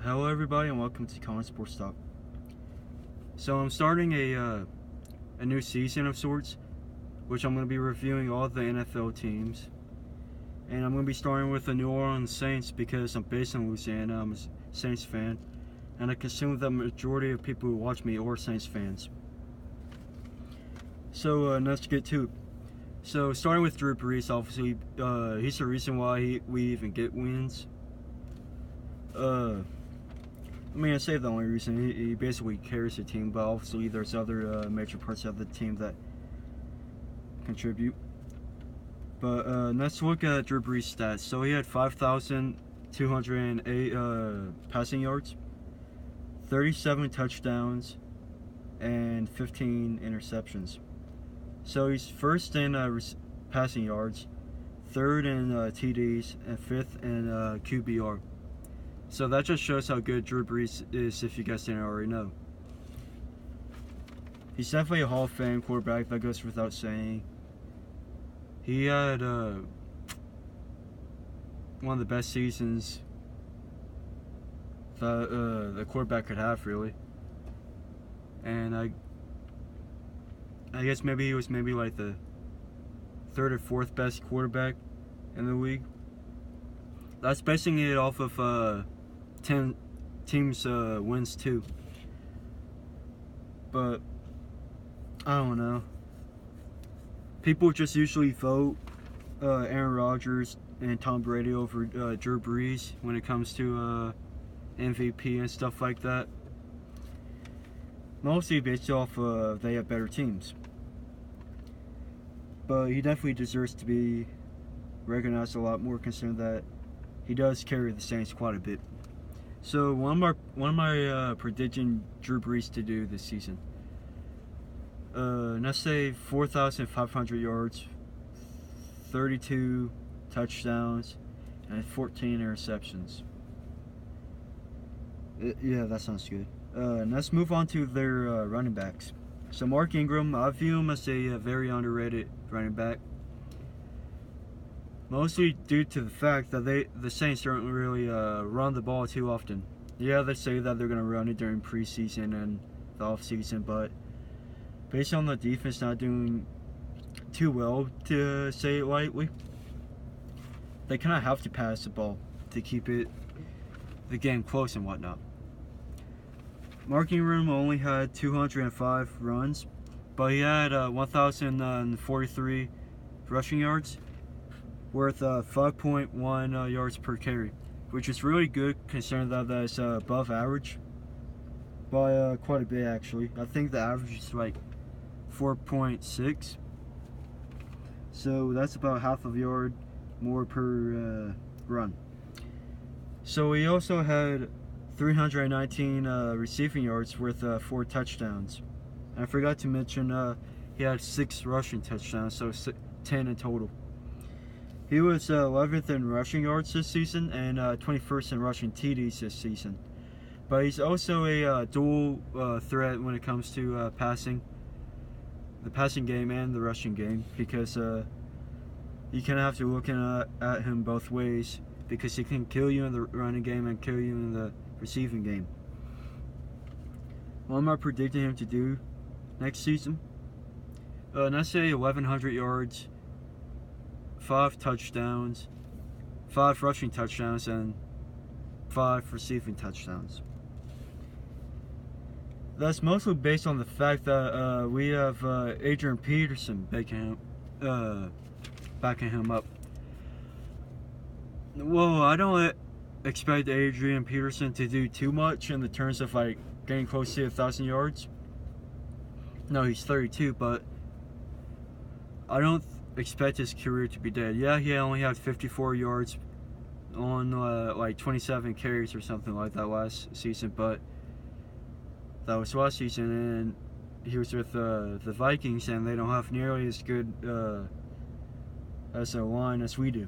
Hello everybody and welcome to Collins Sports Talk. So I'm starting a new season of sorts, which I'm going to be reviewing all the NFL teams. And I'm going to be starting with the New Orleans Saints because I'm based in Louisiana. I'm a Saints fan, and I assume the majority of people who watch me are Saints fans. So let's get to it. So starting with Drew Brees, obviously he's the reason why we even get wins. I say the only reason. He basically carries the team, but obviously there's other major parts of the team that contribute. But let's look at Drew Brees' stats. So he had 5,208 passing yards, 37 touchdowns, and 15 interceptions. So he's first in passing yards, third in TDs, and fifth in QBR. So that just shows how good Drew Brees is, if you guys didn't already know. He's definitely a Hall of Fame quarterback, that goes without saying. He had one of the best seasons that the quarterback could have, really. And I guess maybe he was like the third or fourth best quarterback in the league. That's basing it off of 10 teams wins too. But I don't know. People just usually vote Aaron Rodgers and Tom Brady over Drew Brees when it comes to MVP and stuff like that. Mostly based off they have better teams. But he definitely deserves to be recognized a lot more, considering that he does carry the Saints quite a bit. So one of my predicting Drew Brees to do this season. Let's say 4,500 yards, 32 touchdowns, and 14 interceptions. Yeah, that sounds good. Let's move on to their running backs. So Mark Ingram, I view him as a very underrated running back. Mostly due to the fact that the Saints don't really run the ball too often. Yeah, they say that they're going to run it during preseason and the offseason, but based on the defense not doing too well, to say it lightly, they kind of have to pass the ball to keep the game close and whatnot. Mark Ingram only had 205 runs, but he had 1,043 rushing yards, worth 5.1 yards per carry, which is really good considering that that's above average by quite a bit, actually. I think the average is like 4.6, so that's about half a yard more per run. So he also had 319 receiving yards worth 4 touchdowns. And I forgot to mention he had 6 rushing touchdowns, so 10 in total. He was 11th in rushing yards this season and 21st in rushing TDs this season. But he's also a dual threat when it comes to passing, the passing game and the rushing game, because you kind of have to look at him both ways, because he can kill you in the running game and kill you in the receiving game. What am I predicting him to do next season? Let's say 1,100 yards, 5 touchdowns, 5 rushing touchdowns, and 5 receiving touchdowns. That's mostly based on the fact that we have Adrian Peterson backing him up. Well, I don't expect Adrian Peterson to do too much in the terms of like getting close to 1,000 yards. No, he's 32, but I don't expect his career to be dead. Yeah, he only had 54 yards on like 27 carries or something like that last season, but that was last season, and he was with the Vikings, and they don't have nearly as good as a line as we do.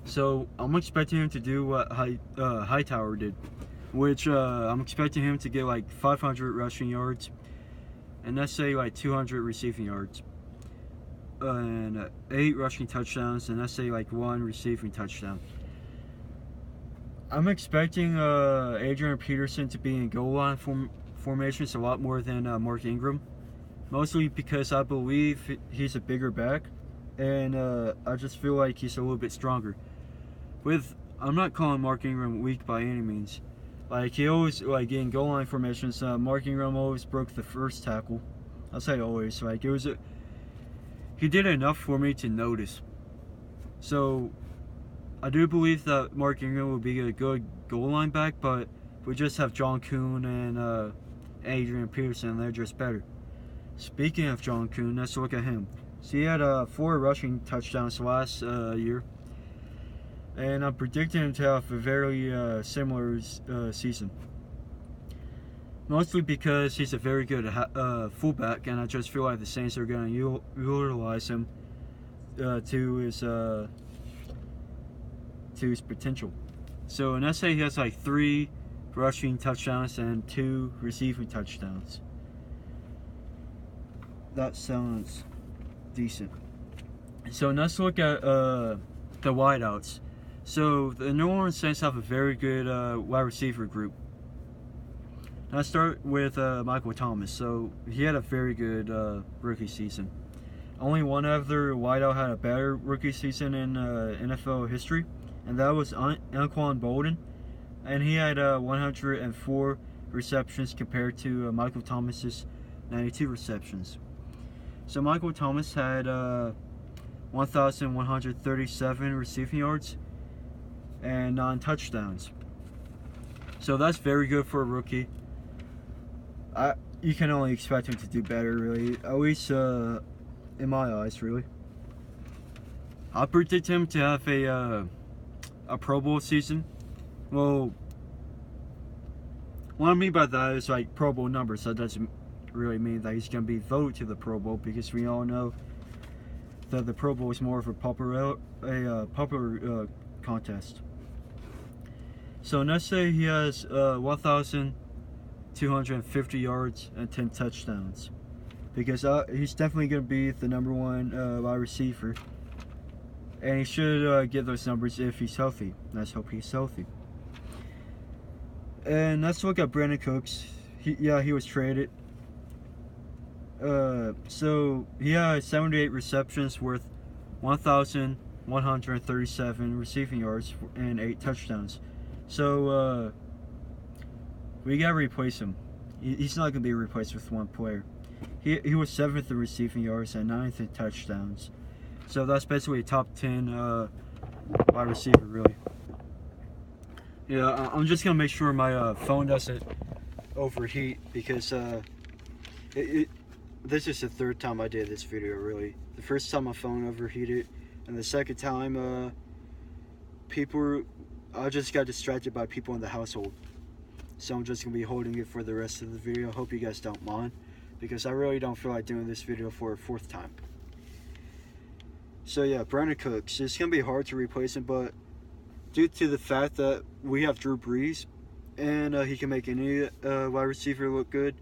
So I'm expecting him to do what Hightower did, which I'm expecting him to get like 500 rushing yards, and let's say like 200 receiving yards, and 8 rushing touchdowns, and let's say like 1 receiving touchdown. I'm expecting Adrian Peterson to be in goal line formations a lot more than Mark Ingram, mostly because I believe he's a bigger back, and I just feel like he's a little bit stronger. I'm not calling Mark Ingram weak by any means. Like, he always, like, in goal line formations, Mark Ingram always broke the first tackle. I'll say always. Like, he did enough for me to notice. So, I do believe that Mark Ingram will be a good goal line back, but we just have John Kuhn and Adrian Peterson, and they're just better. Speaking of John Kuhn, let's look at him. So, he had 4 rushing touchdowns last year. And I'm predicting him to have a very similar season. Mostly because he's a very good fullback, and I just feel like the Saints are going to utilize him to his potential. So, and let's say he has like 3 rushing touchdowns and 2 receiving touchdowns. That sounds decent. So let's look at the wideouts. So the New Orleans Saints have a very good wide receiver group. Let's start with Michael Thomas. So he had a very good rookie season. Only one other wideout had a better rookie season in NFL history, and that was Anquan Bolden, and he had 104 receptions compared to Michael Thomas's 92 receptions. So Michael Thomas had 1,137 receiving yards and 9 touchdowns. So that's very good for a rookie. You can only expect him to do better, really. At least in my eyes, really. I predict him to have a Pro Bowl season. Well, what I mean by that is like Pro Bowl numbers. That doesn't really mean that he's going to be voted to the Pro Bowl, because we all know that the Pro Bowl is more of a popular contest. So let's say he has 1,250 yards and 10 touchdowns, because he's definitely going to be the number 1 wide receiver, and he should get those numbers if he's healthy. Let's hope he's healthy. And let's look at Brandon Cooks. He was traded. So he had 78 receptions worth 1,137 receiving yards and 8 touchdowns. So we gotta replace him. He's not gonna be replaced with one player. He was 7th in receiving yards and 9th in touchdowns. So that's basically a top 10 wide receiver, really. Yeah, I'm just gonna make sure my phone doesn't overheat, because this is the 3rd time I did this video, really. The first time my phone overheated, and the second time I just got distracted by people in the household. So I'm just going to be holding it for the rest of the video. I hope you guys don't mind, because I really don't feel like doing this video for a 4th time. So yeah, Brandon Cooks. It's going to be hard to replace him, but due to the fact that we have Drew Brees, and he can make any wide receiver look good,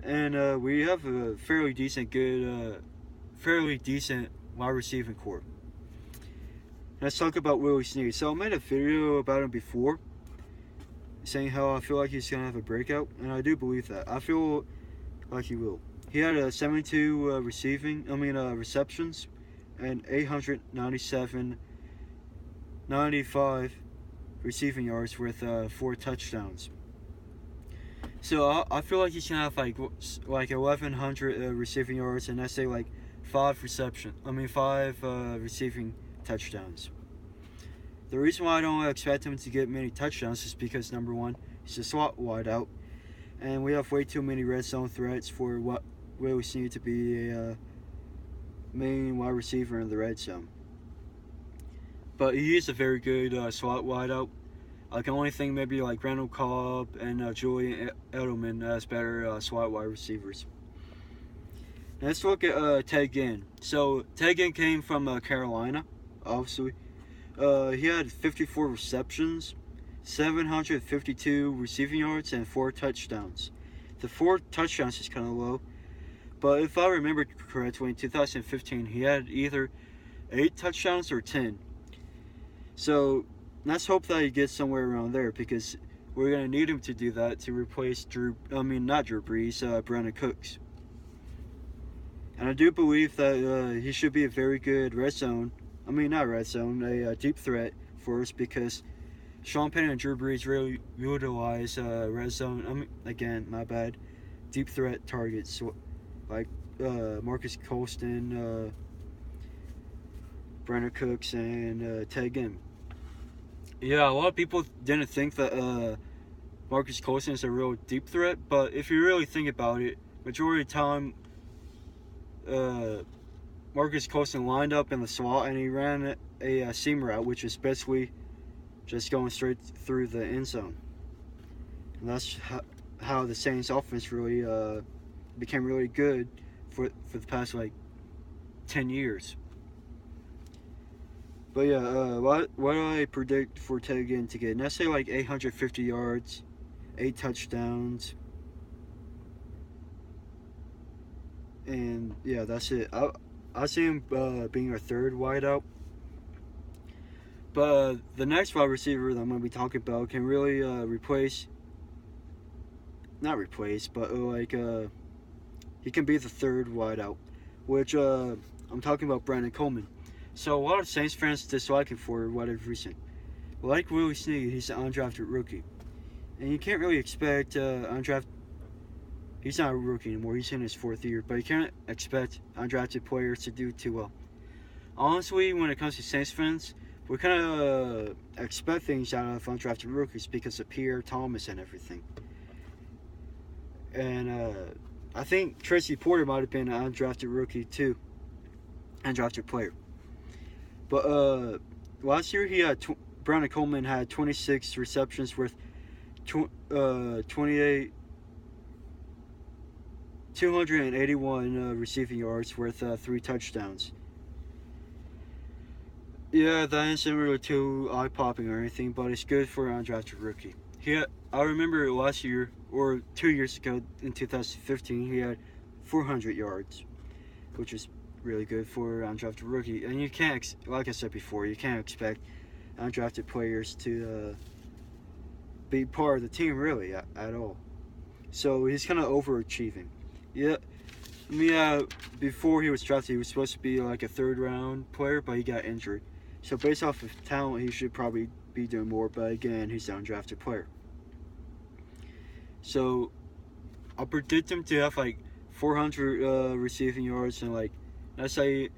and we have a fairly decent wide receiving core. Let's talk about Willie Snead. So I made a video about him before, saying how I feel like he's going to have a breakout, and I do believe that. I feel like he will. He had 72 receptions and 95 receiving yards with 4 touchdowns. So I feel like he's going to have like 1,100 receiving yards, and I say like 5 receiving touchdowns. The reason why I don't expect him to get many touchdowns is because, number 1, he's a slot wideout, and we have way too many red zone threats for what Willie Snead to be a main wide receiver in the red zone. But he is a very good slot wideout. I can only think maybe like Randall Cobb and Julian Edelman as better slot wide receivers. Let's look at Ted Ginn. So Ted Ginn came from Carolina, obviously. He had 54 receptions, 752 receiving yards, and 4 touchdowns. The 4 touchdowns is kind of low, but if I remember correctly, in 2015 he had either 8 touchdowns or 10. So let's hope that he gets somewhere around there, because we're gonna need him to do that to replace not Drew Brees, Brandon Cooks. And I do believe that he should be a very good red zone. Not red zone, a deep threat for us, because Sean Payton and Drew Brees really utilize red zone. Again, my bad. Deep threat targets like Marcus Colston, Brandon Cooks, and Ted Ginn. Yeah, a lot of people didn't think that Marcus Colston is a real deep threat, but if you really think about it, majority of the time, Marcus Colston lined up in the slot and he ran a seam route, which is basically just going straight through the end zone. And that's how the Saints offense really became really good for the past 10 years. But yeah, what do I predict for Ted Ginn to get? Let's say 850 yards, 8 touchdowns, and yeah, that's it. I see him being our third wideout. But the next wide receiver that I'm going to be talking about can really he can be the third wideout, which I'm talking about Brandon Coleman. So a lot of Saints fans dislike him for whatever reason. Like Willie Snead, he's an undrafted rookie. And you can't really expect he's not a rookie anymore, he's in his 4th year, but you can't expect undrafted players to do too well. Honestly, when it comes to Saints fans, we kind of expect things out of undrafted rookies because of Pierre Thomas and everything. And I think Tracy Porter might have been an undrafted rookie too, undrafted player. But last year Brandon Coleman had 26 receptions with 281 receiving yards with 3 touchdowns. Yeah, that isn't really too eye-popping or anything, but it's good for an undrafted rookie. I remember last year, or 2 years ago in 2015, he had 400 yards, which is really good for an undrafted rookie. And you can't, like I said before, you can't expect undrafted players to be part of the team really at all. So he's kind of overachieving. Yeah, before he was drafted, he was supposed to be like a 3rd-round player, but he got injured. So based off of talent, he should probably be doing more, but again, he's an undrafted player. So I'll predict him to have 400 receiving yards and let's say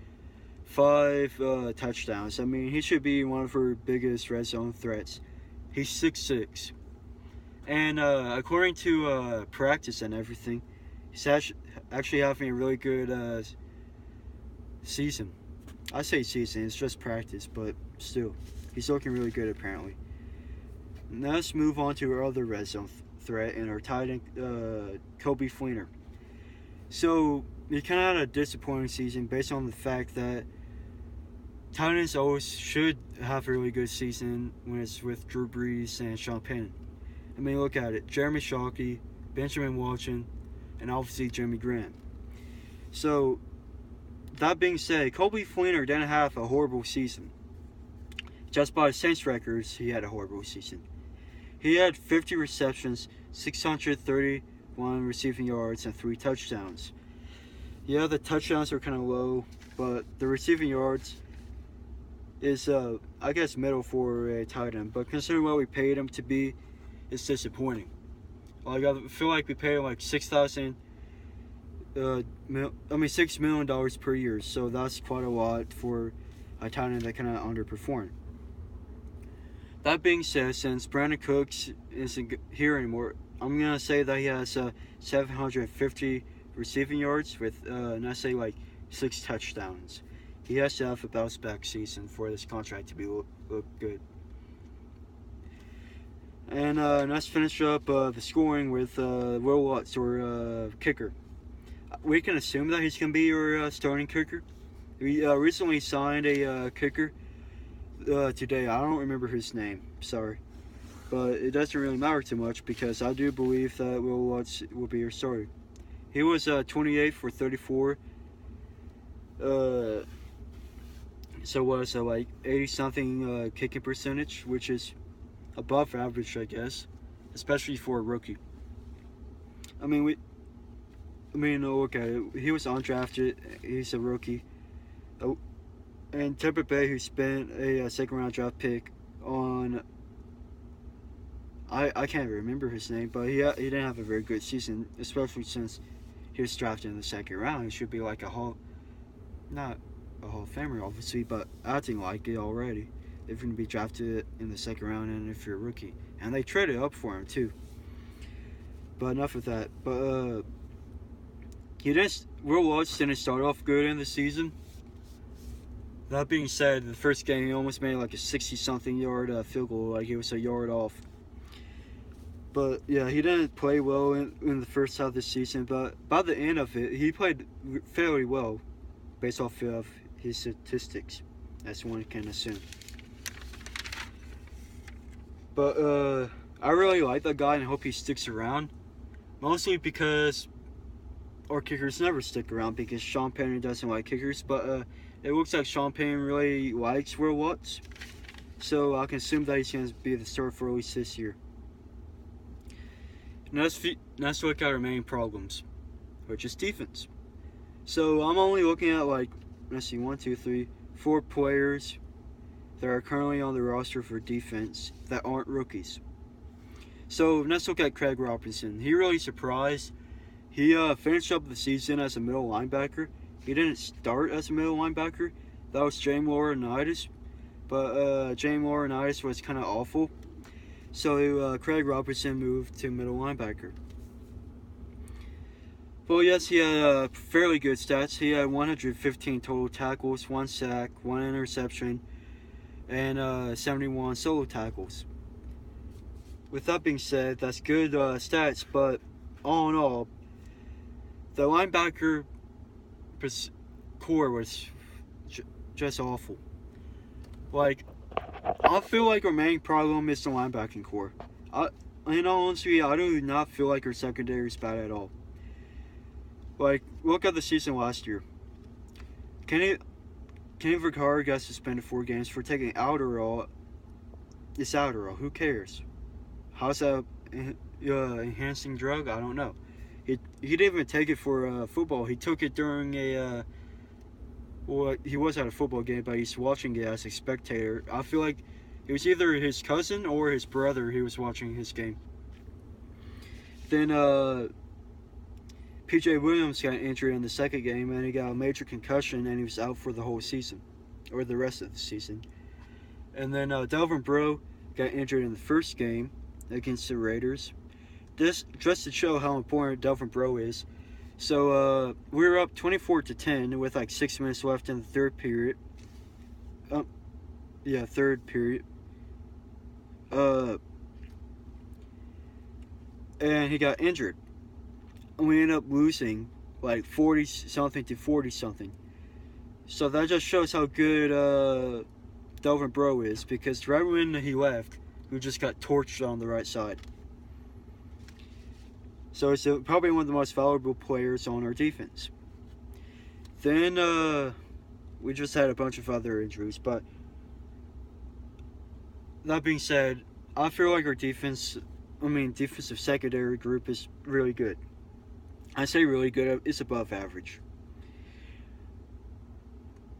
5 touchdowns. He should be one of our biggest red zone threats. He's 6'6", and according to practice and everything, he's actually having a really good season. I say season, it's just practice, but still, he's looking really good apparently. Now let's move on to our other red zone threat and our tight end, Coby Fleener. So he kind of had a disappointing season based on the fact that tight ends always should have a really good season when it's with Drew Brees and Sean Payton. Look at it. Jeremy Shockey, Benjamin Watson, and obviously Jimmy Graham. So, that being said, Coby Fleener didn't have a horrible season. Just by Saints records, he had a horrible season. He had 50 receptions, 631 receiving yards, and 3 touchdowns. Yeah, the touchdowns are kind of low, but the receiving yards is, I guess, middle for a tight end. But considering what we paid him to be, it's disappointing. I feel like we paid him $6 million per year, so that's quite a lot for a tight end that kind of underperformed. That being said, since Brandon Cooks isn't here anymore, I'm gonna say that he has 750 receiving yards with let's say 6 touchdowns. He has to have a bounce back season for this contract to look good. And let's finish up the scoring with Will Lutz, or kicker. We can assume that he's going to be your starting kicker. We recently signed a kicker today. I don't remember his name, sorry. But it doesn't really matter too much because I do believe that Will Lutz will be your starter. He was 28 for 34. So what? So like 80 something kicking percentage, which is above average, I guess, especially for a rookie. I mean, okay, he was undrafted. He's a rookie. Oh, and Tampa Bay, who spent a second round draft pick on, I can't remember his name, but he didn't have a very good season, especially since he was drafted in the second round. He should be like not a Hall of Famer, obviously, but acting like it already. If you're going to be drafted in the second round and if you're a rookie. And they traded up for him, too. But enough of that. But, Will Lutz didn't start off good in the season. That being said, the first game he almost made like a 60-something yard field goal, like he was a yard off. But yeah, he didn't play well in the first half of the season, but by the end of it, he played fairly well based off of his statistics, as one can assume. But I really like that guy and hope he sticks around, mostly because our kickers never stick around because Sean Payton doesn't like kickers, but it looks like Sean Payton really likes Will Lutz, so I can assume that he's going to be the starter for at least this year. Now let's look at our main problems, which is defense. So I'm only looking at like, let's see, 1, 2, 3, 4 players that are currently on the roster for defense that aren't rookies. So let's look at Craig Robinson. He really surprised. He finished up the season as a middle linebacker. He didn't start as a middle linebacker. That was James Laurinaitis. But James Laurinaitis was kind of awful. So Craig Robinson moved to middle linebacker. Well, yes, he had fairly good stats. He had 115 total tackles, 1 sack, 1 interception, and 71 solo tackles. With that being said, that's good stats, but all in all, the linebacker core was just awful. Like, I feel like our main problem is the linebacking core. In all honesty, I do not feel like our secondary is bad at all. Like, look at the season last year. Kenny Vaccaro got suspended 4 games for taking Adderall. It's Adderall. Who cares? How's that enhancing drug? I don't know. He didn't even take it for football. He took it during a he was at a football game, but he's watching it as a spectator. I feel like it was either his cousin or his brother he was watching his game. Then P.J. Williams got injured in the second game, and he got a major concussion, and he was out for the whole season, or the rest of the season. And then Delvin Breaux got injured in the first game against the Raiders. This just to show how important Delvin Breaux is. So we were up 24-10 with like 6 minutes left in the third period. Third period. And he got injured. And we ended up losing like 40-something to 40-something. So that just shows how good Delvin Breaux is, because right when he left, we just got torched on the right side. So it's probably one of the most valuable players on our defense. Then we just had a bunch of other injuries, but that being said, I feel like our defensive secondary group is really good. I say really good, it's above average.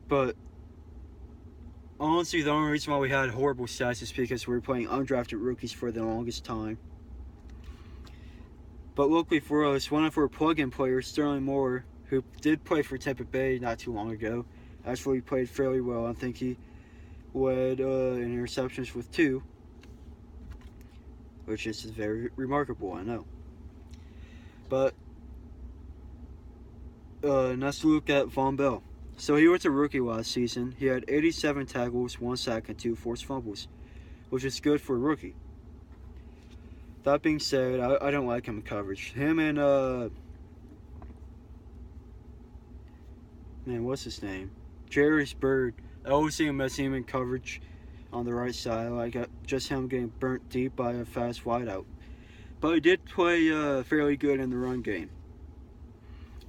But honestly, the only reason why we had horrible stats is because we were playing undrafted rookies for the longest time. But luckily for us, one of our plug-in players, Sterling Moore, who did play for Tampa Bay not too long ago, actually played fairly well. I think he led in interceptions with 2, which is very remarkable, I know. But let's look at Von Bell. So he was a rookie last season. He had 87 tackles, 1 sack, and 2 forced fumbles, which is good for a rookie. That being said, I don't like him in coverage. Him and what's his name? Jairus Byrd. I always see him as him in coverage on the right side, like just him getting burnt deep by a fast wideout. But he did play fairly good in the run game.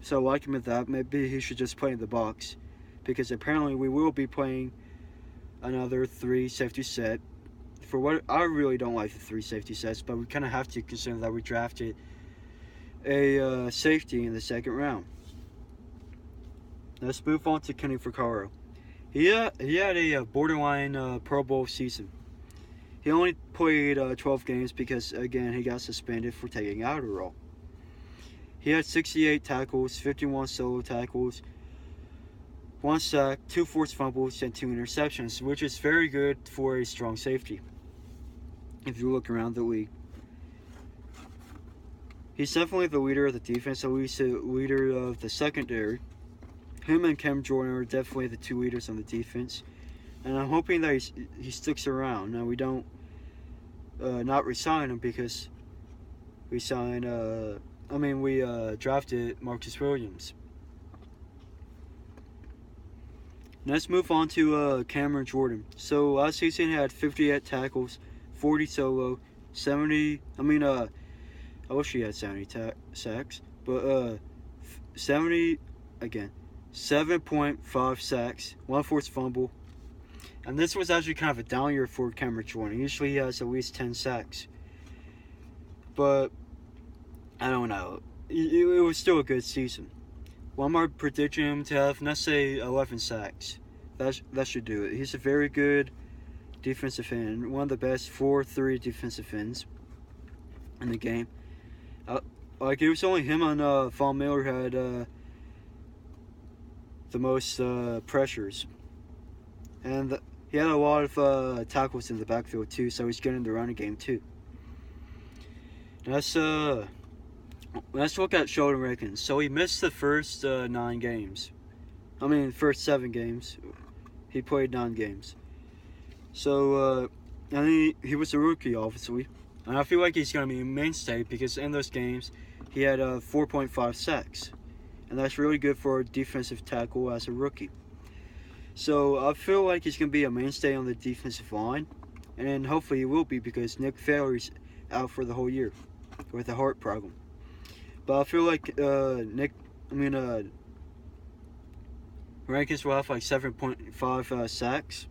So I like him at that. Maybe he should just play in the box, because apparently we will be playing another 3 safety set. For what I really don't like the 3 safety sets, but we kind of have to consider that we drafted a safety in the second round. Let's move on to Kenny Vaccaro. He had a borderline Pro Bowl season. He only played 12 games because, again, he got suspended for taking Adderall. He had 68 tackles, 51 solo tackles, 1 sack, 2 forced fumbles, and 2 interceptions, which is very good for a strong safety if you look around the league. He's definitely the leader of the defense, at least the leader of the secondary. Him and Cam Jordan are definitely the 2 leaders on the defense. And I'm hoping that he sticks around. Now, we don't not resign him because we drafted Marcus Williams. Let's move on to Cameron Jordan. So last season he had 58 tackles, 40 solo, 70. I wish he had 70 sacks, but 70 again, 7.5 sacks, 1 forced fumble. And this was actually kind of a down year for Cameron Jordan. Usually he has at least 10 sacks. But I don't know. It was still a good season. One more prediction him to have, let's say 11 sacks. That should do it. He's a very good defensive end. One of the best 4-3 defensive ends in the game. It was only him and Von Miller had the most pressures. And he had a lot of tackles in the backfield too, so he's good in the running game too. Let's look at Sheldon Rankins. So he missed the first 9 games. First 7 games. He played 9 games. So, and he was a rookie, obviously. And I feel like he's going to be a mainstay because in those games, he had 4.5 sacks. And that's really good for a defensive tackle as a rookie. So I feel like he's going to be a mainstay on the defensive line. And hopefully he will be because Nick Fairley's out for the whole year with a heart problem. But I feel like Rankins will have like 7.5 sacks,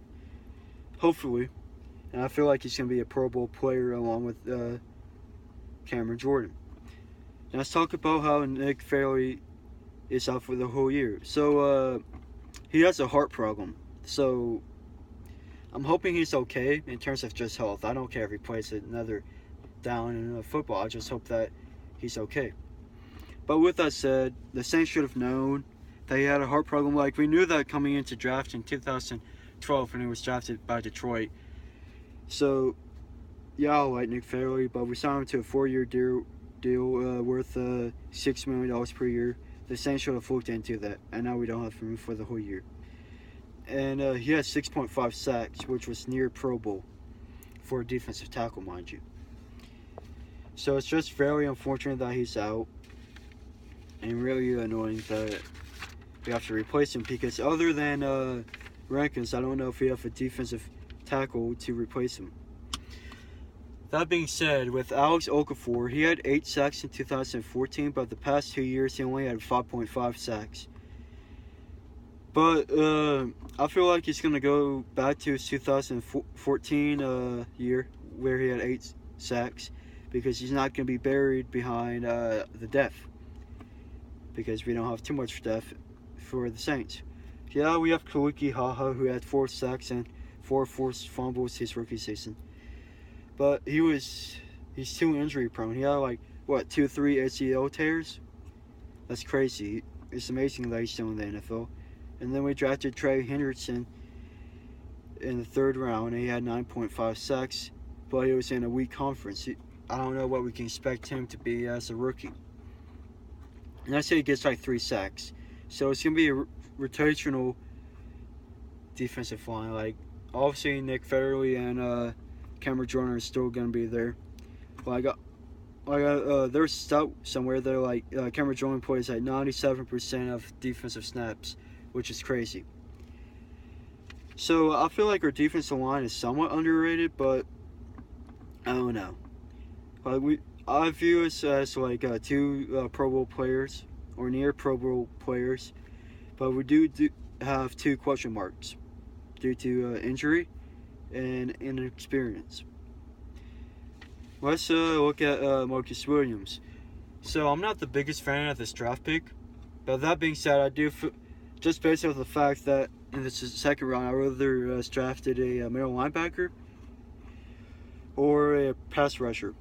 hopefully. And I feel like he's going to be a Pro Bowl player along with Cameron Jordan. Now let's talk about how Nick Fairley is out for the whole year. So he has a heart problem. So I'm hoping he's okay in terms of just health. I don't care if he plays another down in football. I just hope that he's okay. But with that said, the Saints should have known that he had a heart problem. Like, we knew that coming into draft in 2012 when he was drafted by Detroit. So, yeah, I like Nick Fairley, but we signed him to a 4-year deal worth $6 million per year. The Saints should have looked into that, and now we don't have room for the whole year. And he had 6.5 sacks, which was near Pro Bowl for a defensive tackle, mind you. So it's just very unfortunate that he's out. And really annoying that we have to replace him because other than Rankins, I don't know if we have a defensive tackle to replace him. That being said, with Alex Okafor, he had 8 sacks in 2014, but the past 2 years he only had 5.5 sacks. But I feel like he's going to go back to his 2014 year where he had 8 sacks because he's not going to be buried behind the depth. Because we don't have too much depth for the Saints. Yeah, we have Kawiki Haha, who had 4 sacks and 4 forced fumbles his rookie season. But he's too injury prone. He had 2-3 ACL tears? That's crazy. It's amazing that he's still in the NFL. And then we drafted Trey Hendrickson in the 3rd round, and he had 9.5 sacks, but he was in a weak conference. I don't know what we can expect him to be as a rookie. And I say he gets 3 sacks. So it's going to be a rotational defensive line. Obviously, Nick Fairley and Cameron Jordan are still going to be there. But there's stout somewhere that Cameron Jordan plays at 97% of defensive snaps, which is crazy. So I feel like our defensive line is somewhat underrated, but I don't know. I view us as 2 Pro Bowl players or near Pro Bowl players, but we do have 2 question marks. due to injury and inexperience. Let's look at Marcus Williams. So I'm not the biggest fan of this draft pick, but that being said, I do just based off the fact that in the second round I rather drafted a middle linebacker or a pass rusher.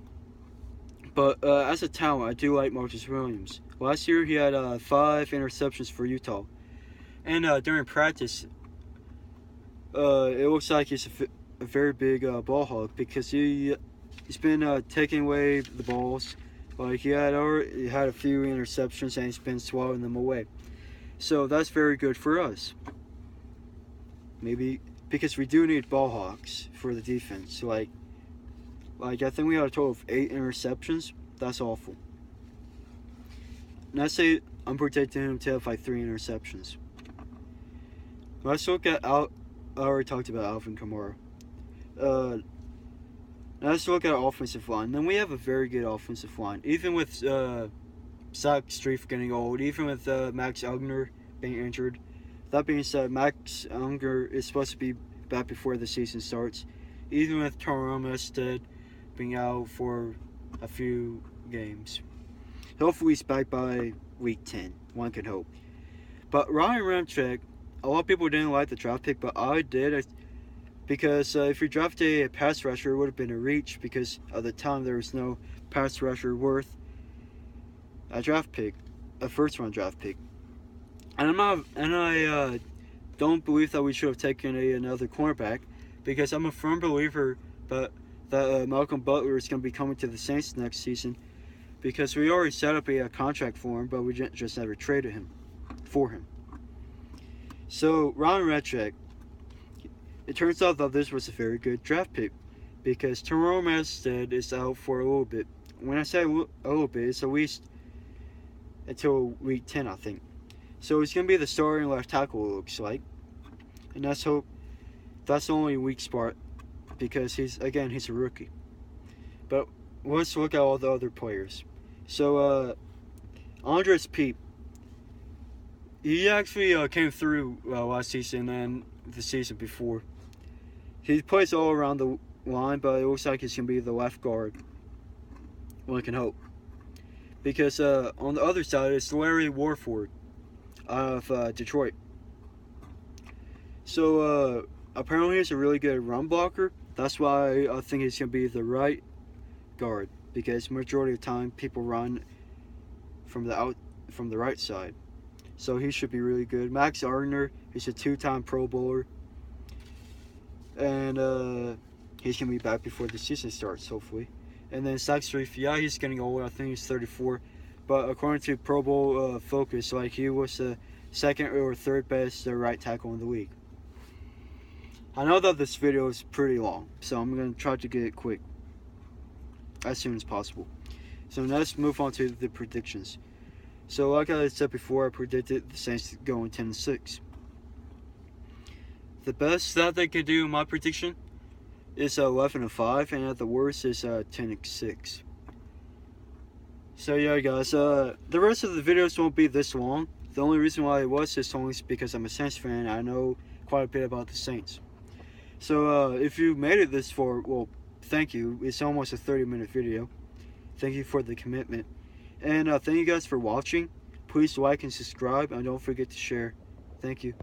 But as a talent, I do like Marcus Williams. Last year he had 5 interceptions for Utah, and during practice, it looks like he's a very big ball hog because he's been taking away the balls. Like he had a few interceptions and he's been swatting them away. So that's very good for us. Maybe because we do need ball hogs for the defense. Like I think we had a total of 8 interceptions. That's awful. And I say I'm predicting him to have like 3 interceptions. Let's look at I already talked about Alvin Kamara. Now let's look at our offensive line. Then we have a very good offensive line. Even with Zach Strief getting old, even with Max Unger being injured. That being said, Max Unger is supposed to be back before the season starts. Even with Tyrone Armstead being out for a few games. Hopefully he's back by week 10. One can hope. But Ryan Ramczyk, a lot of people didn't like the draft pick, but I did. Because if you draft a pass rusher, it would have been a reach because at the time there was no pass rusher worth a draft pick, a first-round draft pick. And I don't believe that we should have taken another cornerback because I'm a firm believer that Malcolm Butler is going to be coming to the Saints next season because we already set up a contract for him, but we just never traded him for him. So Ryan Ramczyk. It turns out that this was a very good draft pick because Tyrone Armstead is out for a little bit. When I say a little bit, it's at least until week 10, I think. So he's going to be the starting left tackle, it looks like. And that's the only weak spot because he's a rookie. But let's look at all the other players. So Andres Peep, he actually came through last season and the season before. He plays all around the line, but it looks like he's going to be the left guard. One can hope. Because on the other side, it's Larry Warford of Detroit. So apparently he's a really good run blocker. That's why I think he's going to be the right guard. Because majority of the time, people run from the right side. So he should be really good. Max Gardner, he's a 2-time Pro Bowler. And he's going to be back before the season starts, hopefully. And then Zach Strief, yeah, he's getting old. I think he's 34. But according to Pro Bowl Focus, like he was the second or third best right tackle in the league. I know that this video is pretty long, so I'm going to try to get it quick as soon as possible. So let's move on to the predictions. So like I said before, I predicted the Saints going 10-6. The best that they could do in my prediction is 11-5, and at the worst is 10-6. So yeah, guys, the rest of the videos won't be this long. The only reason why it was this long is because I'm a Saints fan. I know quite a bit about the Saints. So if you made it this far, well, thank you. It's almost a 30-minute video. Thank you for the commitment. And thank you guys for watching. Please like and subscribe, and don't forget to share. Thank you.